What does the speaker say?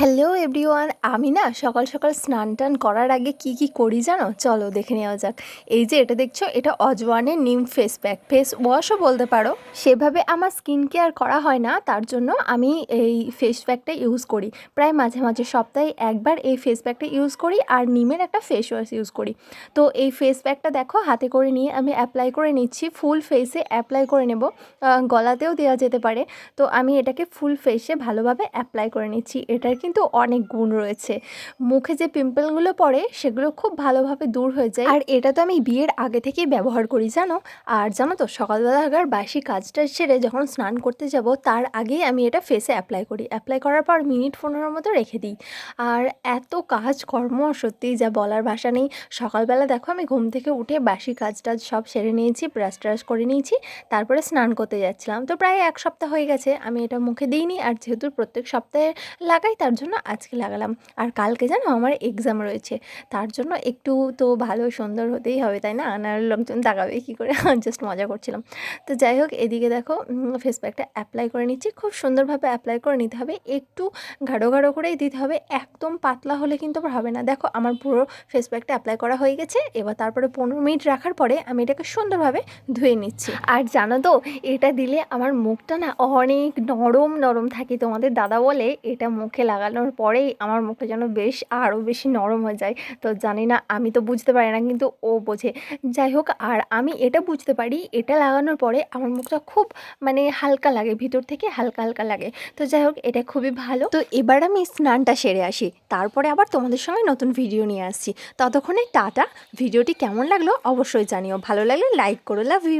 Hello everyone, আমি না সকাল সকাল স্নান টান করার আগে কি করি জানো? চলো দেখে নেওয়া যাক। এই যে এটা দেখছো, এটা অজওয়ানের নিম ফেস প্যাক, ফেস ওয়াশও বলতে পারো। সেভাবে আমার স্কিন কেয়ার করা হয় না, তার জন্য আমি এই ফেস প্যাকটা ইউজ করি। প্রায় মাঝে মাঝে সপ্তাহে একবার এই ফেস প্যাকটা ইউজ করি, আর নিমের একটা ফেস ওয়াশ ইউজ করি। তো এই ফেস প্যাকটা দেখো হাতে করে নিয়ে আমি অ্যাপ্লাই করে নিচ্ছি, ফুল ফেসে অ্যাপ্লাই করে নেব। গলাতেও দেওয়া যেতে পারে। তো আমি এটাকে ফুল ফেসে ভালোভাবে অ্যাপ্লাই করে নিচ্ছি। এটার কিন্তু অনেক গুণ রয়েছে। মুখে যে পিম্পলগুলো পড়ে সেগুলো খুব ভালোভাবে দূর হয়ে যায়। আর এটা তো আমি বিয়ের আগে থেকেই ব্যবহার করি জানো। আর জানো তো, সকালবেলা আগার বাসি কাজটা সেরে যখন স্নান করতে যাব তার আগেই আমি এটা ফেসে অ্যাপ্লাই করি। অ্যাপ্লাই করার পর মিনিট 15 মতো রেখে দিই। আর এত কাজকর্ম সত্যিই যা বলার ভাষা নেই। সকালবেলা দেখো আমি ঘুম থেকে উঠে বাসি কাজ টাজ সব সেরে নিয়েছি, ব্রাশ ট্রাশ করে নিয়েছি, তারপরে স্নান করতে যাচ্ছিলাম। তো প্রায় 1 সপ্তাহ হয়ে গেছে আমি এটা মুখে দিইনি, আর যেহেতু প্রত্যেক সপ্তাহে লাগাই তার জন্য আজকে লাগালাম। আর কালকে জানো আমার এক্সাম রয়েছে, তার জন্য একটু তো ভালো সুন্দর হতেই হবে, তাই না? আর লোকজন তাকাবে কী করে? জাস্ট মজা করছিলাম। তো যাই হোক, এদিকে দেখো ফেস প্যাকটা অ্যাপ্লাই করে নিচ্ছি। খুব সুন্দরভাবে অ্যাপ্লাই করে নিতে হবে, একটু গাঢ় গাঢ় করেই দিতে হবে, একদম পাতলা হলে কিন্তু আবার হবে না। দেখো আমার পুরো ফেস প্যাকটা অ্যাপ্লাই করা হয়ে গেছে। এবার তারপরে 15 মিনিট রাখার পরে আমি এটাকে সুন্দরভাবে ধুয়ে নিচ্ছি। আর জানো তো, এটা দিলে আমার মুখটা না অনেক নরম নরম থাকে। তোমাদের দাদা বলে এটা মুখে লাগানোর পরেই আমার মুখটা যেন বেশ আরও বেশি নরম হয়ে যায়। তো জানি না, আমি তো বুঝতে পারি না, কিন্তু ও বোঝে। যাই হোক, আর আমি এটা বুঝতে পারি, এটা লাগানোর পরে আমার মুখটা খুব মানে হালকা লাগে, ভিতর থেকে হালকা হালকা লাগে। তো যাই হোক, এটা খুবই ভালো। তো এবার আমি স্নানটা সেরে আসি, তারপরে আবার তোমাদের সঙ্গে নতুন ভিডিও নিয়ে আসছি। ততক্ষণে টাটা। ভিডিওটি কেমন লাগলো অবশ্যই জানিও, ভালো লাগলে লাইক করো। Love you.